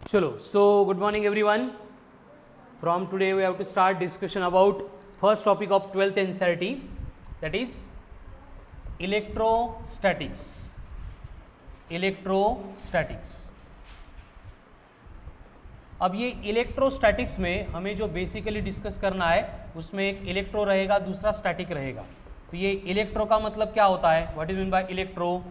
चलो, so good morning everyone. From today we have to start discussion about first topic of 12th NCERT, that is electrostatics. Electrostatics. अब ये electrostatics में हमें जो basically discuss करना है उसमें एक इलेक्ट्रो रहेगा, दूसरा स्टैटिक रहेगा। तो ये इलेक्ट्रो का मतलब क्या होता है, what is mean by electro?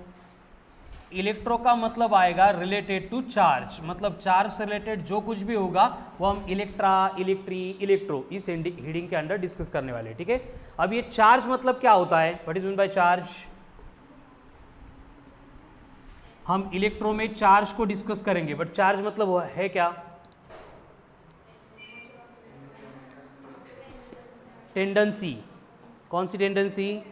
Electro का मतलब आएगा रिलेटेड टू चार्ज, मतलब चार्ज से रिलेटेड जो कुछ भी होगा वो हम इलेक्ट्रा, इलेक्ट्री, इलेक्ट्रो इस हेडिंग के अंडर डिस्कस करने वाले हैं। ठीक है, अब ये चार्ज मतलब क्या होता है, what is mean by charge? हम इलेक्ट्रो में चार्ज को डिस्कस करेंगे, बट चार्ज मतलब वो है क्या? टेंडेंसी। कौन सी टेंडेंसी?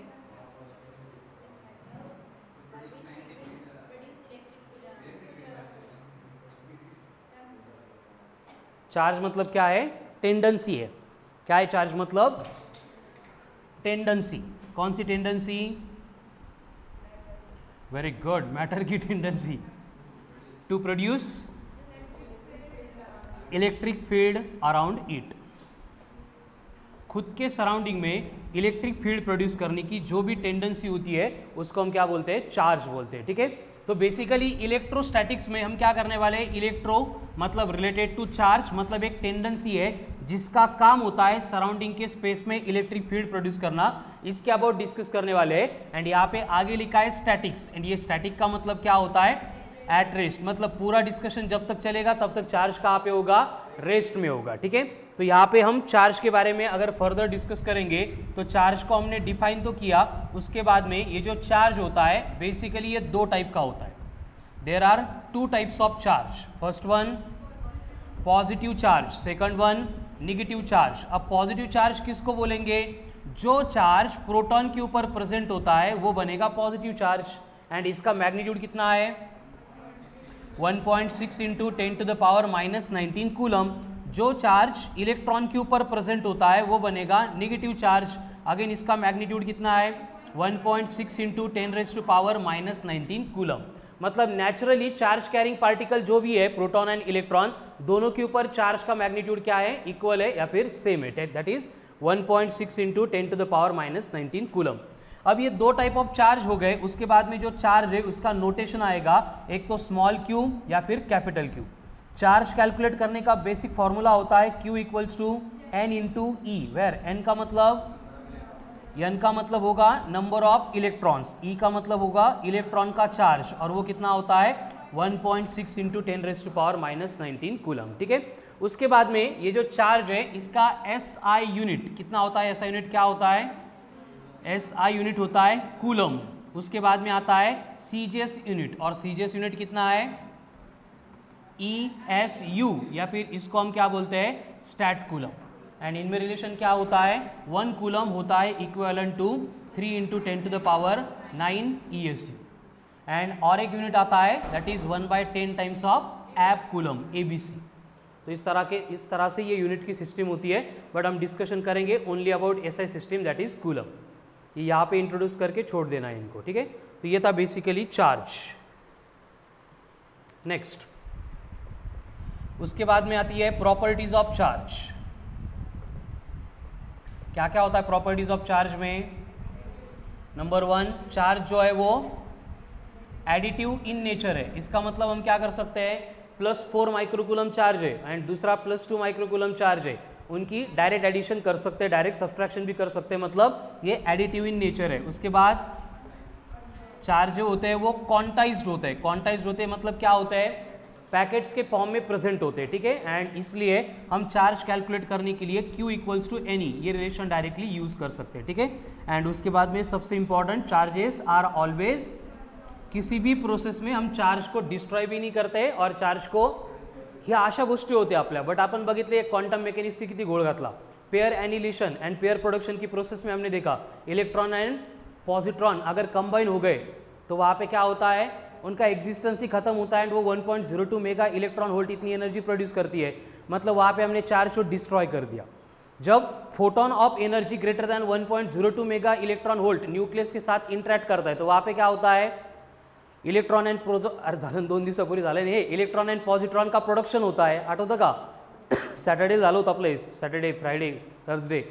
चार्ज मतलब क्या है? टेंडेंसी है। क्या है चार्ज मतलब? टेंडेंसी। कौन सी टेंडेंसी? वेरी गुड, मैटर की tendency to produce electric field around it. खुद के सराउंडिंग में इलेक्ट्रिक फील्ड प्रोड्यूस करने की जो भी टेंडेंसी होती है उसको हम क्या बोलते हैं? चार्ज बोलते हैं। ठीक है, तो बेसिकली इलेक्ट्रोस्टैटिक्स में हम क्या करने वाले हैं? इलेक्ट्रो मतलब रिलेटेड टू चार्ज, मतलब एक टेंडेंसी है जिसका काम होता है सराउंडिंग के स्पेस में इलेक्ट्रिक फील्ड प्रोड्यूस करना। इसके अबाउट डिस्कस करने वाले हैं। एंड यहाँ पे आगे लिखा है स्टैटिक्स, एंड ये स्टैटिक का मतलब क्या होता है? At rest. मतलब पूरा डिस्कशन जब तक चलेगा तब तक चार्ज कहाँ पे होगा? रेस्ट में होगा। ठीक है, तो यहाँ पे हम चार्ज के बारे में अगर फर्दर डिस्कस करेंगे तो चार्ज को हमने डिफाइन तो किया, उसके बाद में ये जो चार्ज होता है बेसिकली ये दो टाइप का होता है। There are two types of charge. First one positive charge, second one negative charge. अब पॉजिटिव चार्ज किसको बोलेंगे? जो चार्ज प्रोटॉन के ऊपर प्रेजेंट होता है वो बनेगा पॉजिटिव चार्ज। एंड इसका मैग्नीट्यूड कितना है? 1.6 into 10 to the power -19 coulomb. जो चार्ज इलेक्ट्रॉन के ऊपर प्रेजेंट होता है वो बनेगा नेगेटिव चार्ज। अगेन इसका मैग्नीट्यूड कितना है? 1.6 into 10 raise to power -19 coulomb. मतलब नेचुरली चार्ज कैरिंग पार्टिकल जो भी है, प्रोटॉन एंड इलेक्ट्रॉन, दोनों के ऊपर चार्ज का मैग्नीट्यूड क्या है? इक्वल है या फिर सेम है, that is 1.6 into 10 to the power -19 coulomb. अब ये दो टाइप ऑफ चार्ज हो गए। उसके बाद में जो चार्ज है उसका नोटेशन आएगा, एक तो स्मॉल क्यू या फिर कैपिटल क्यू। चार्ज कैलकुलेट करने का बेसिक फॉर्मूला होता है Q equals to N into e, where N का मतलब, N का मतलब होगा नंबर ऑफ इलेक्ट्रॉन्स, E का मतलब होगा इलेक्ट्रॉन का चार्ज, और वो कितना होता है? 1.6 into 10 raise to power -19 coulomb. ठीक है, उसके बाद में ये जो चार्ज है इसका SI यूनिट कितना होता है? SI यूनिट क्या होता है? SI यूनिट होता है कूलम। उसके बाद में आता है CGS यूनिट, और CGS यूनिट कितना है? ESU, या फिर इसको हम क्या बोलते हैं? Stat coulomb. एंड इनमें रिलेशन क्या होता है? 1 कूलम होता है equivalent to 3 into 10 to the power 9 ESU। And और एक यूनिट आता है that is 1/10 times of ab coulomb, ABC। तो इस तरह से ये यूनिट की सिस्टम होती है, बट हम डिस्कशन करेंगे only about SI system, that is coulomb. ये यहाँ पे इंट्रोड्यूस करके छोड़ देना है इनको। ठीक है, तो ये था बेसिकली चार्ज। नेक्स्ट, उसके बाद में आती है प्रॉपर्टीज ऑफ चार्ज। क्या क्या होता है प्रॉपर्टीज ऑफ चार्ज में? नंबर 1, चार्ज जो है वो एडिटिव इन नेचर है। इसका मतलब हम क्या कर सकते हैं? +4 माइक्रोकूलम चार्ज है एंड दूसरा +2 माइक्रोकूलम चार्ज है, उनकी डायरेक्ट एडिशन कर सकते हैं, डायरेक्ट सब्सट्रैक्शन भी कर सकते हैं, मतलब ये एडिटिव इन नेचर है। उसके बाद चार्ज जो होते हैं वो क्वांटाइज्ड होते हैं। क्वांटाइज्ड होते हैं मतलब क्या होता है? पैकेट्स के फॉर्म में प्रेजेंट होते हैं। ठीक है, एंड इसलिए हम चार्ज कैलकुलेट करने के लिए Q इक्वल्स टू NE ये रिलेशन डायरेक्टली यूज कर सकते हैं। ठीक है, एंड उसके बाद में सबसे इंपॉर्टेंट, चार्जेस आर ऑलवेज, किसी भी प्रोसेस में हम चार्ज को डिस्ट्रॉय भी नहीं करते और चार्ज को, ह्या अशा गोष्टी होत्या आपल्या, बट आपण बघितले क्वांटम मेकॅनिक्सची किती घोळ घातला। पेयर एनिलिशन एंड पेयर प्रोडक्शन की प्रोसेस में हमने देखा इलेक्ट्रॉन एंड पॉजिट्रॉन अगर कंबाइन हो गए तो वहाँ पे क्या होता है? उनका एग्जिस्टेंस ही खत्म होता है एंड वो 1.02 मेगा इलेक्ट्रॉन वोल्ट इतनी एनर्जी प्रोड्यूस करती है, मतलब वहाँ पे हमने चार्ज को डिस्ट्रॉय कर दिया। जब photon of energy greater than 1.02 mega electron volt nucleus के साथ इंटरेक्ट करता है तो वहाँ पे क्या होता है? इलेक्ट्रॉन अँड अरे झालं 2 दिवसापूर्वी झालं नाही हे, इलेक्ट्रॉन अँड पॉझिट्रॉन का प्रोडक्शन होता है, आठवतं का? सैटरडे झालं होतं आपले, सैटरडे फ्राइडे थर्सडे,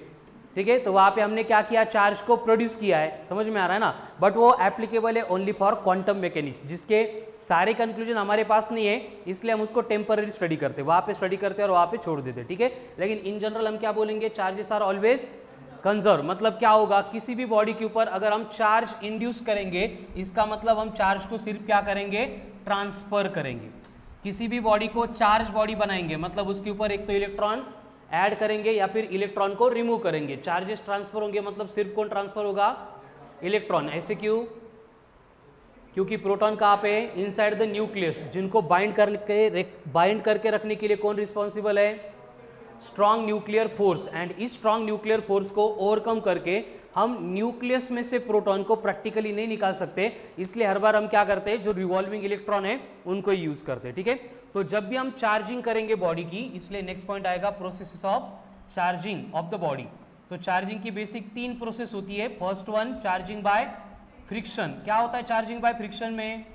ठीक है। तो वहाँ पे हमने क्या किया, चार्ज को प्रोड्यूस किया है, समझ में आ रहा है ना। बट वो एप्लीकेबल है ओनली फॉर क्वांटम मैकेनिक्स, जिसके सारे कंक्लूजन हमारे पास नहीं है, इसलिए हम उसको टेम्पररी स्टडी करते हैं, वहाँ पे स्टडी करते हैं और वहाँ पे छोड़ देते हैं, ठीक है। लेकिन इन जनरल हम क्या बोलेंगे, चार्जेस आर ऑलवेज कंजर्व। मतलब क्या होगा, किसी भी बॉडी के ऊपर अगर हम चार्ज इंड्यूस करेंगे, इसका मतलब हम चार्ज को सिर्फ क्या करेंगे, ट्रांसफर करेंगे। किसी भी बॉडी को चार्ज बॉडी बनाएंगे, मतलब उसके ऊपर एक तो इलेक्ट्रॉन ऐड करेंगे या फिर इलेक्ट्रॉन को रिमूव करेंगे, चार्जेस ट्रांसफर होंगे, मतलब सिर्फ कौन ट्रांसफर होगा, इलेक्ट्रॉन। ऐसे क्यों, क्योंकि प्रोटॉन कहाँ पे है, इनसाइड द न्यूक्लियस, जिनको बाइंड करके रखने के लिए कौन रिस्पॉन्सिबल है, स्ट्रॉन्ग न्यूक्लियर फोर्स। एंड इस स्ट्रॉन्ग न्यूक्लियर फोर्स को ओवरकम करके हम न्यूक्लियस में से प्रोटॉन को प्रैक्टिकली नहीं निकाल सकते, इसलिए हर बार हम क्या करते हैं, जो रिवॉल्विंग इलेक्ट्रॉन है उनको ही यूज करते हैं, ठीक है। तो जब भी हम चार्जिंग करेंगे बॉडी की, इसलिए नेक्स्ट पॉइंट आएगा process of charging of the body. तो चार्जिंग की बेसिक 3 प्रोसेस होती है। First one, charging by friction. क्या होता है चार्जिंग बाय फ्रिक्शन में,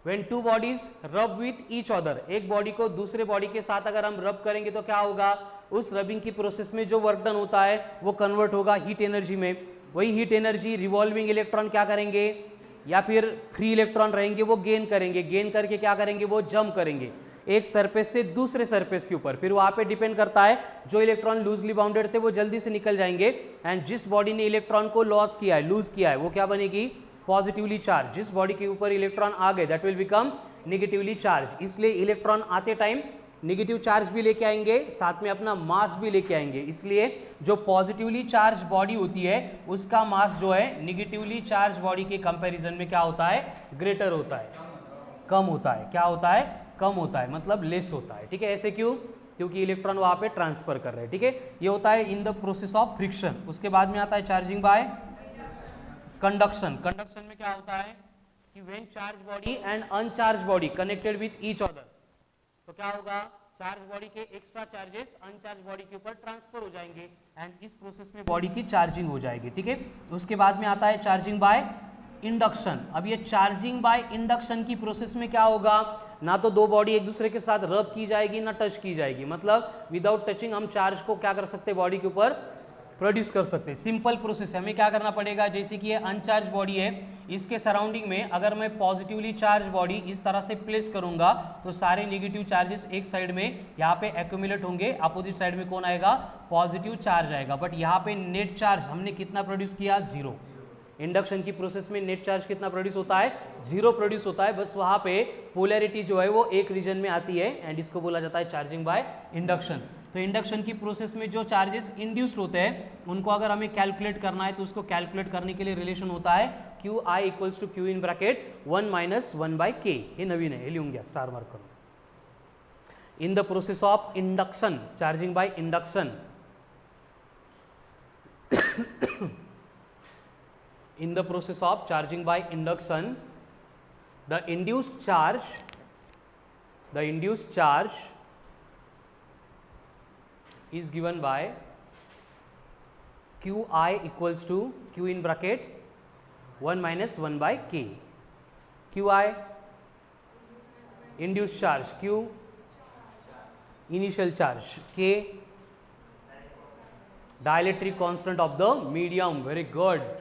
When two bodies rub with each other, एक बॉडी को दूसरे बॉडी के साथ अगर हम रब करेंगे तो क्या होगा, उस रबिंग की प्रोसेस में जो वर्क डन होता है वो कन्वर्ट होगा हीट एनर्जी में। वही हीट एनर्जी रिवॉल्विंग इलेक्ट्रॉन क्या करेंगे, या फिर फ्री इलेक्ट्रॉन रहेंगे वो गेन करेंगे, गेन करके क्या करेंगे, वो जंप करेंगे एक सरफेस से दूसरे सरफेस के ऊपर। फिर वहाँ पे डिपेंड करता है, जो इलेक्ट्रॉन लूजली बाउंडेड थे वो जल्दी से निकल जाएंगे, एंड जिस बॉडी ने इलेक्ट्रॉन को लॉस किया है, लूज किया है, वो क्या बनेगी, पॉजिटिवली चार्ज। जिस बॉडी के ऊपर इलेक्ट्रॉन आ गए that will become negatively charge. इसलिए इलेक्ट्रॉन आते टाइम नेगेटिव चार्ज भी लेके आएंगे, साथ में अपना मास भी लेके आएंगे। इसलिए जो पॉजिटिवली चार्ज बॉडी होती है उसका मास जो है नेगेटिवली चार्ज बॉडी के कंपैरिजन में क्या होता है, ग्रेटर होता है, कम होता है। क्या होता है, कम होता है, मतलब लेस होता है, ठीक है। ऐसे क्यों, क्योंकि इलेक्ट्रॉन वहाँ पे ट्रांसफर कर रहे हैं, ठीक है। ये होता है in the process of friction. उसके बाद में आता है चार्जिंग बाय कंडक्शन। कंडक्शन में क्या होता है कि when charge body and uncharged body connected with each other, तो क्या होगा, चार्ज बॉडी के एक्स्ट्रा चार्जेस अनचार्ज बॉडी के ऊपर ट्रांसफर हो जाएंगे, एंड इस प्रोसेस में बॉडी की चार्जिंग हो जाएगी, ठीक है। उसके बाद में आता है चार्जिंग बाय इंडक्शन। अब ये चार्जिंग बाय इंडक्शन की प्रोसेस में क्या होगा, ना तो दो बॉडी एक दूसरे के साथ रब की जाएगी ना टच की जाएगी, मतलब विदाउट टचिंग हम चार्ज को क्या कर सकते हैं, बॉडी के ऊपर प्रोड्यूस कर सकते हैं। सिंपल प्रोसेस है। हमें क्या करना पड़ेगा, जैसे कि ये अनचार्ज बॉडी है, इसके सराउंडिंग में अगर मैं पॉजिटिवली चार्ज बॉडी इस तरह से प्लेस करूंगा तो सारे नेगेटिव चार्जेस एक साइड में यहाँ पे एक्यूमुलेट होंगे, अपोजिट साइड में कौन आएगा, पॉजिटिव चार्ज आएगा। बट यहाँ पे नेट चार्ज हमने कितना प्रोड्यूस किया, 0। इंडक्शन की प्रोसेस में नेट चार्ज कितना प्रोड्यूस होता है, 0 प्रोड्यूस होता है। बस वहाँ पे पोलैरिटी जो है वो एक रीजन में आती है, एंड इसको बोला जाता है चार्जिंग बाय इंडक्शन। तो इंडक्शन की प्रोसेस में जो चार्जेस इंड्यूस्ड होते हैं उनको अगर हमें कैलकुलेट करना है तो उसको कैलकुलेट करने के लिए रिलेशन होता है Q I equals to Q in bracket 1 minus 1 by K. हे नवीन है, हे लिहून घ्या, स्टार मार्क करून। In the process of induction, charging by induction, in the process of charging by induction, the induced charge is given by qi equals to q in bracket 1 minus 1 by k. qi induced charge, q initial charge, k dielectric constant of the medium. Very good.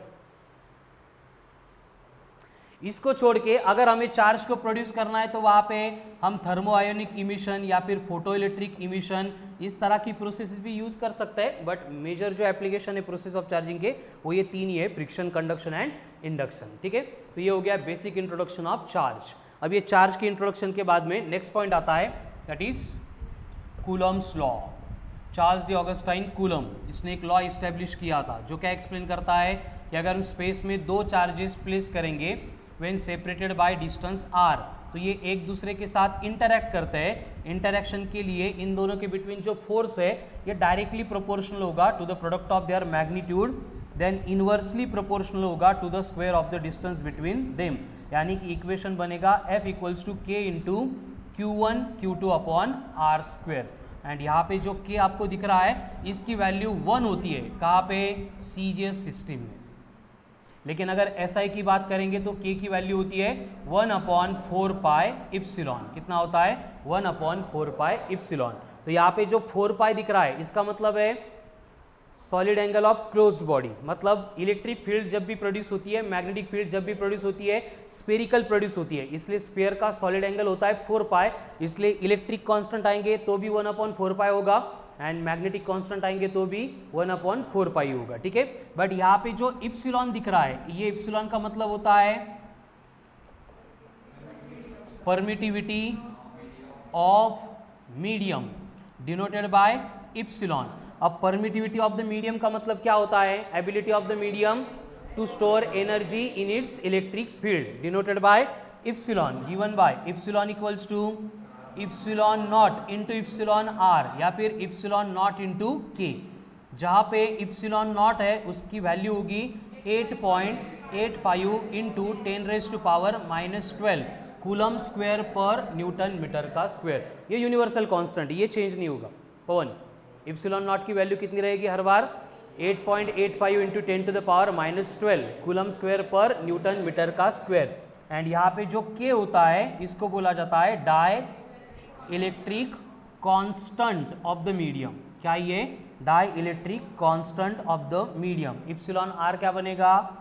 इसको छोड़ के अगर हमें charge को produce करना है तो वहाँ पे हम थर्मो आयोनिक इमिशन या फिर फोटो इलेक्ट्रिक इमिशन, इस तरह की प्रोसेस भी यूज कर सकते हैं। बट मेजर जो एप्लीकेशन है प्रोसेस ऑफ चार्जिंग के वो ये 3 ही है, फ्रिक्शन, कंडक्शन एंड इंडक्शन, ठीक है। तो ये हो गया बेसिक इंट्रोडक्शन ऑफ चार्ज। अब ये चार्ज के इंट्रोडक्शन के बाद में नेक्स्ट पॉइंट आता है, that is Coulomb's law. Charles de Augustine coulomb, इसने एक लॉ इस्टेब्लिश किया था जो क्या एक्सप्लेन करता है कि अगर हम स्पेस में 2 चार्जेस प्लेस करेंगे when separated by distance r, तो ये एक दूसरे के साथ इंटरैक्ट करते हैं। इंटरैक्शन के लिए इन दोनों के बिटवीन जो फोर्स है ये डायरेक्टली प्रोपोर्शनल होगा to the product of their magnitude, then inversely proportional होगा to the square of the distance between them. यानी कि इक्वेशन बनेगा F equals to K into Q1 Q2 upon R square. And यहाँ पे जो K आपको दिख रहा है इसकी वैल्यू 1 होती है, कहाँ पे, CGS सिस्टम में। लेकिन अगर SI की बात करेंगे तो K की वैल्यू होती है 1/4 पाई इप्सिलॉन। कितना होता है? 1/4 पाई इप्सिलॉन। तो यहाँ पे जो 4 पाई दिख रहा है इसका मतलब है solid angle of closed body, मतलब इलेक्ट्रिक फील्ड जब भी प्रोड्यूस होती है, मैग्नेटिक फील्ड जब भी प्रोड्यूस होती है, स्फेरिकल प्रोड्यूस होती है, इसलिए स्फीयर का सॉलिड एंगल होता है 4 पाई। इसलिए इलेक्ट्रिक कांस्टेंट आएंगे तो भी 1/4 पाई होगा एंड मैग्नेटिक कांस्टेंट आएंगे तो भी 1/4 पाई होगा। ठीक है, बट यहाँ पे जो इप्सिलॉन दिख रहा है, ये इप्सिलॉन का मतलब होता है permittivity of medium denoted by epsilon. अब परमिटिविटी ऑफ द मीडियम का मतलब क्या होता है? Ability of the medium to store energy in its electric field denoted by epsilon, given by epsilon equals to epsilon naught into epsilon R या फिर epsilon naught into के। जहाँ पे इप्सिलॉन नॉट है उसकी वैल्यू होगी 8.85 इंटू 10⁻⁻12 कूलम स्क्वायर पर Newton metre का स्क्वायर। ये यूनिवर्सल कांस्टेंट, ये चेंज नहीं होगा। पवन, इप्सिलॉन नॉट की वैल्यू कितनी रहेगी हर बार? 8.85 इंटू 10⁻12 कूलम स्क्वायर पर न्यूटन मीटर का स्क्वायर। एंड यहाँ पे जो के होता है इसको बोला जाता है dielectric constant of the medium. क्या ये? Dielectric constant of the medium. Epsilon R क्या बनेगा?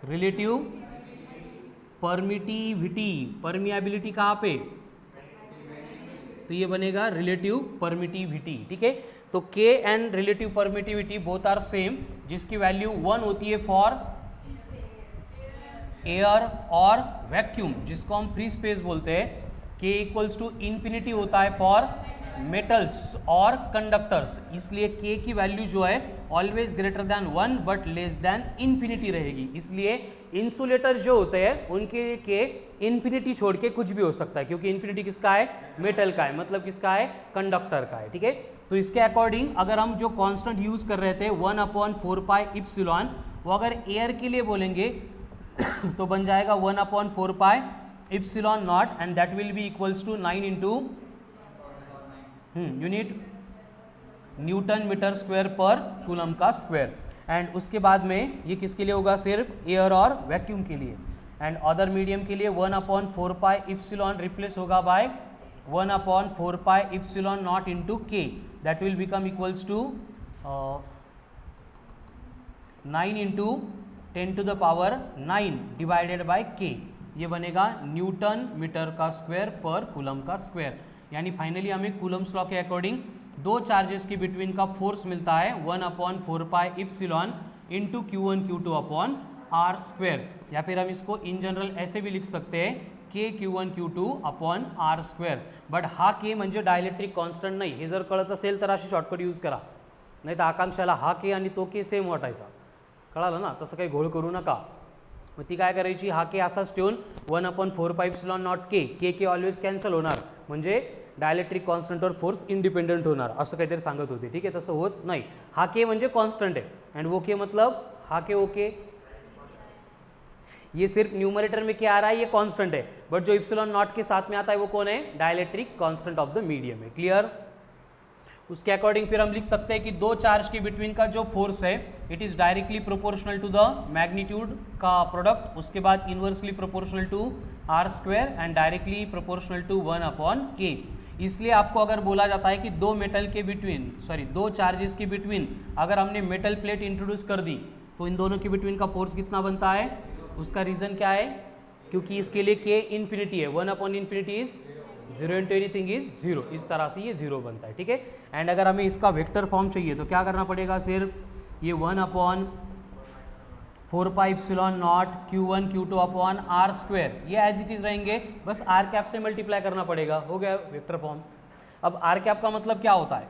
Relative permittivity. परमिएबिलिटी कहाँ पे? तो ये बनेगा रिलेटिव परमिटिविटी। ठीक है, तो K and relative permittivity both are same, जिसकी वैल्यू 1 होती है फॉर एयर और वैक्यूम, जिसको हम फ्री स्पेस बोलते हैं। K इक्वल्स टू इन्फिनिटी होता है फॉर मेटल्स और कंडक्टर्स, इसलिए K की वैल्यू जो है always greater than 1 but less than infinity रहेगी। इसलिए इंसुलेटर जो होते हैं उनके लिए K इन्फिनिटी छोड़ के कुछ भी हो सकता है, क्योंकि इन्फिनिटी किसका है? मेटल का है, मतलब किसका है? कंडक्टर का है। ठीक है, तो इसके अकॉर्डिंग अगर हम जो कांस्टेंट यूज कर रहे थे 1/4 पाई इप्सिलॉन, वो अगर एयर के लिए बोलेंगे तो बन जाएगा 1/4 pi epsilon naught and that will be equals to 9 into unit newton metre square पर कूलम का स्क्वायर। एंड उसके बाद में ये किसके लिए होगा? सिर्फ एयर और वैक्यूम के लिए। एंड अदर मीडियम के लिए 1/4 पाई इप्सिलॉन रिप्लेस होगा by 1/4 pi epsilon naught into K, that will become equals to 9 into 10⁻9 divided by K. ये बनेगा न्यूटन मीटर का स्क्वायर पर कूलम का स्क्वायर। यानी फाइनली हमें कूलम्स लॉ के अकॉर्डिंग दो चार्जेस के बिटवीन का फोर्स मिलता है 1/4 pi epsilon into Q1 Q2 upon R square, या फिर हम इसको इन जनरल ऐसे भी लिख सकते हैं के Q1 Q2 upon are square. But हा के म्हणजे डायलेक्ट्रिक कॉन्स्टंट नाही. हे जर कळत असेल तर अशी शॉर्टकट यूज करा, नाही तर आकांक्षाला हा के आणि तो के सेम वाटायचा. कळालं ना, तसं काही घोळ करू नका. मग ती काय करायची, हा के असाच ठेवून 1/4 एप्सिलॉन नॉट के, के के ऑलवेज कॅन्सल होणार, म्हणजे डायलेक्ट्रिक कॉन्स्टंटवर फोर्स इंडिपेंडेंट होणार असं काहीतरी सांगत होते. ठीक आहे, तसं होत नाही. हा के म्हणजे कॉन्स्टंट है एंड वो के मतलब हा के ओके. ये सिर्फ न्यूमरेटर में क्या आ रहा है, ये कांस्टेंट है, बट जो इप्सिलॉन नॉट के साथ में आता है वो कौन है, dielectric constant of the medium है. क्लियर. उसके अकॉर्डिंग फिर हम लिख सकते हैं कि दो चार्ज के बिटवीन का जो फोर्स है it is directly proportional to the magnitude का प्रोडक्ट, उसके बाद inversely proportional to R square and directly proportional to 1/k. इसलिए आपको अगर बोला जाता है कि दो मेटल के बिटवीन, दो चार्जेस के बिटवीन अगर हमने मेटल प्लेट इंट्रोड्यूस कर दी तो इन दोनों के बिटवीन का फोर्स कितना बनता है. उसका रीज़न क्या है, क्योंकि इसके लिए के इन्फिनिटी है, 1/∞ इज 0 इंटू एनीथिंग इज 0, इस तरह से ये 0 बनता है. ठीक है. एंड अगर हमें इसका वेक्टर फॉर्म चाहिए तो क्या करना पड़ेगा, सिर्फ ये 1/4 epsilon naught Q1 Q2 upon R square, ये एज इट इज रहेंगे, बस आर कैप से मल्टीप्लाई करना पड़ेगा, हो गया वेक्टर फॉर्म. अब आर कैप का मतलब क्या होता है,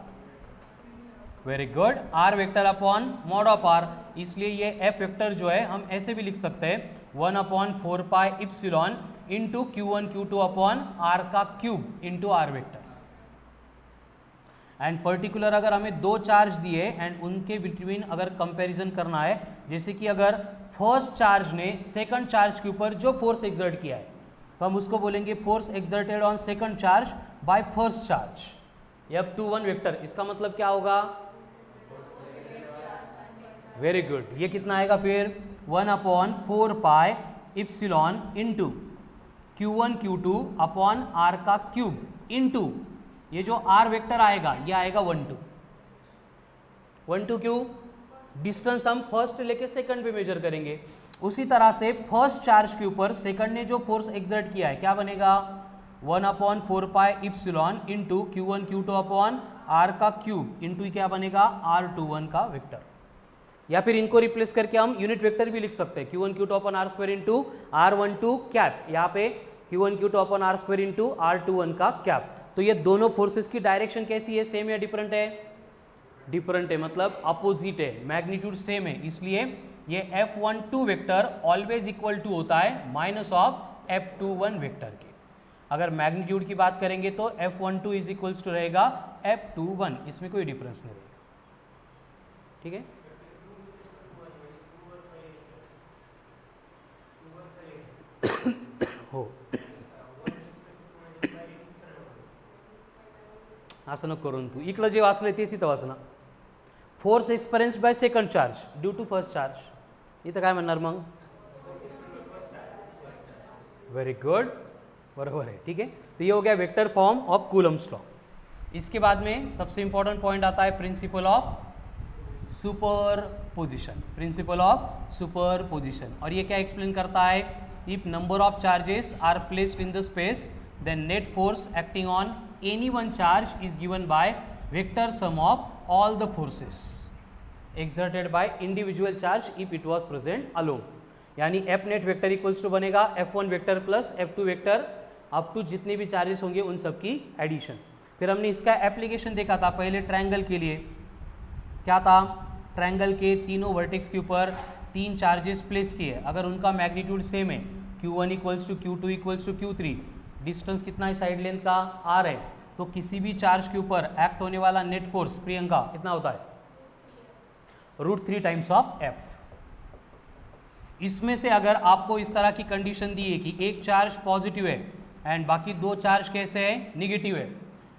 very good, R vector upon mod of R. इसलिए ये एफ वेक्टर जो है हम ऐसे भी लिख सकते हैं 1/4 epsilon into Q1 Q2 upon R का cube into R vector. And particular अगर हमें दो चार्ज दिए एंड उनके बिटवीन अगर कंपैरिजन करना है, जैसे कि अगर फर्स्ट चार्ज ने सेकंड चार्ज के ऊपर जो फोर्स एक्सर्ट किया है तो हम उसको बोलेंगे force exerted on second charge by first charge, F21 vector. इसका मतलब क्या होगा, वेरी गुड। ये कितना आएगा फिर 1/4 epsilon into Q1 Q2 upon R का क्यूब इंटू ये जो R वेक्टर आएगा ये आएगा 1 2 1 2 क्यों? डिस्टेंस हम फर्स्ट लेके सेकंड पे मेजर करेंगे। उसी तरह से फर्स्ट चार्ज के ऊपर सेकंड ने जो फोर्स एक्सर्ट किया है क्या बनेगा 1/4 epsilon into Q1 Q2 upon R का क्यूब इंटू क्या बनेगा R21 का वेक्टर। या फिर इनको रिप्लेस करके हम यूनिट वेक्टर भी लिख सकते हैं Q1 Q2 upon R square into R12 cap. यहाँ पे Q1 Q2 upon R square into R21 का कैप। तो ये दोनों फोर्सेस की डायरेक्शन कैसी है, सेम या डिफरेंट है? डिफरेंट है, मतलब अपोजिट है, मैग्नीट्यूड सेम है, इसलिए ये F12 vector always equal to होता है माइनस ऑफ F21 वेक्टर के। अगर मैग्नीट्यूड की बात करेंगे तो F12 इज इक्वल्स टू रहेगा F21, इसमें कोई डिफरेंस नहीं रहेगा। ठीक है, हो असं नको करून तू इकडं जे वाचलंय तेच इथं वाचना। Force experienced by second charge due to first charge, इथं काय म्हणणार मग? वेरी गुड, बरोबर है। ठीक है, तो ये हो गया vector form of coulomb's law. इसके बाद में सबसे इंपॉर्टेंट पॉइंट आता है principle of superposition. Principle of superposition, और ये क्या एक्सप्लेन करता है? If number of charges are placed in the space then net force acting on any one charge is given by vector sum of all the forces exerted by individual charge if it was present alone। यानी F net vector equals to बनेगा F1 vector plus F2 vector up to जितने भी charges होंगे उन सब की addition. फिर हमने इसका एप्लीकेशन देखा था पहले ट्रायंगल के लिए। क्या था? ट्रायंगल के तीनों वर्टेक्स के ऊपर 3 चार्जेस प्लेस किए, अगर उनका मैग्नीट्यूड सेम है Q1 equals to Q2 equals to Q3, distance कितना है साइड लेंथ का R है, तो किसी भी चार्ज के ऊपर एक्ट होने वाला नेट फोर्स प्रियंका कितना होता है? √3 टाइम्स ऑफ F। इसमें से अगर आपको इस तरह की कंडीशन दी है कि एक चार्ज पॉजिटिव है एंड बाकी 2 चार्ज कैसे है? निगेटिव है,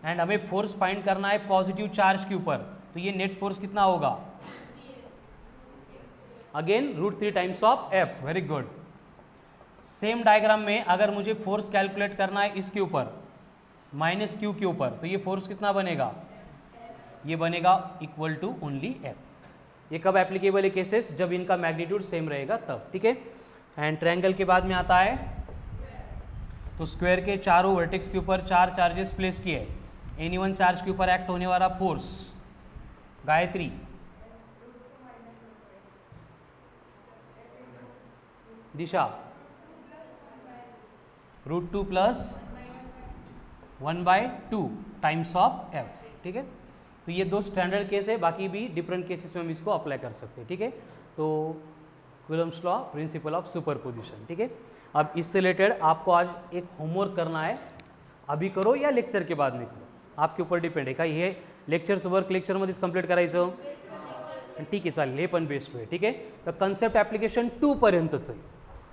एंड हमें फोर्स फाइंड करना है पॉजिटिव चार्ज के ऊपर, तो ये नेट फोर्स कितना होगा? Again √3 times of F। Very good. Same diagram में अगर मुझे फोर्स कैलकुलेट करना है इसके ऊपर -Q के ऊपर, तो ये फोर्स कितना बनेगा? ये बनेगा इक्वल टू ओनली F। ये कब एप्लीकेबल है केसेस? जब इनका मैग्नीट्यूड सेम रहेगा तब। ठीक है, एंड ट्रायंगल के बाद में आता है तो स्क्वायर के चारों वर्टेक्स के ऊपर 4 चार्जेस प्लेस किए, एनी वन चार्ज के ऊपर एक्ट होने वाला force Gayatri Disha √2 plus 1/2 times of F। ठीक है, तो ये 2 स्टैंडर्ड केस है, बाकी भी डिफरेंट केसेस में हम इसको अप्लाई कर सकते हैं। ठीक है, तो Coulomb's law, principal of superposition. ठीक है, अब इससे रिलेटेड आपको आज एक होमवर्क करना है, अभी करो या लेक्चर के बाद में करो, आपके ऊपर डिपेंड आहे। का हे लेक्चर्स वर्क लेक्चरमध्येच कंप्लीट करायचं? ठीक आहे, चालेल, हे पण बेस्ट आहे। ठीक आहे, तर कन्सेप्ट ॲप्लिकेशन 2 पर्यंतच आहे,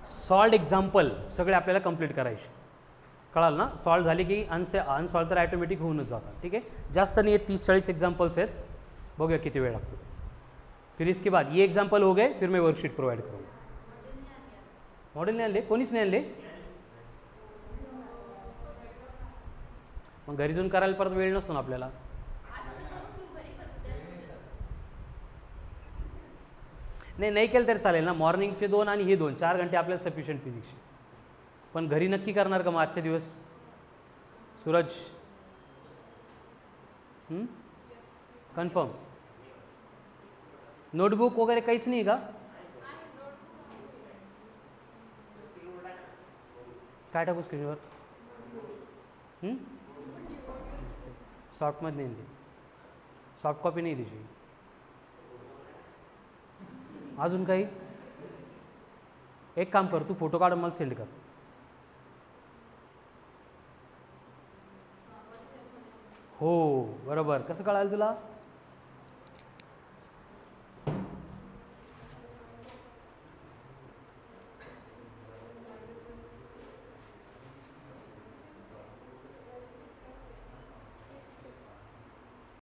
सॉल्ड एक्झाम्पल सगळे आपल्याला कंप्लीट करायचे, कळाल ना? सॉल्व झाले की अनसॉल्व तर ॲटोमॅटिक होऊनच जातात। ठीक है, जास्त नहीं है, 30-40 एग्जाम्पल्स आहेत, बघूया किती वेळ लागतो। फिर इसके बाद ये एग्जाम्पल हो गए, फिर मैं वर्कशीट प्रोवाइड करूँगा। मॉडेल नहीं आणले? कोणीच नाही आणले? मग घरी जाऊन करायला परत वेळ नसतो ना आपल्याला। नाही केलं तरी चालेल ना, मॉर्निंगचे 2 आणि हे 2, 4 घंटे आपल्याला सफिशियंट फिजिक्स। पण घरी नक्की करणार का मग आजचे दिवस? सूरज कन्फर्म? नोटबुक वगैरे काहीच नाही का? काय टाकू स्क्रीनवर? सॉफ्टमध्ये नाही, सॉफ्ट कॉपी नाही त्याची। अजून काही? एक काम कर, तू फोटो काढून मला सेंड कर। हो बरोबर, कसं कळालं तुला?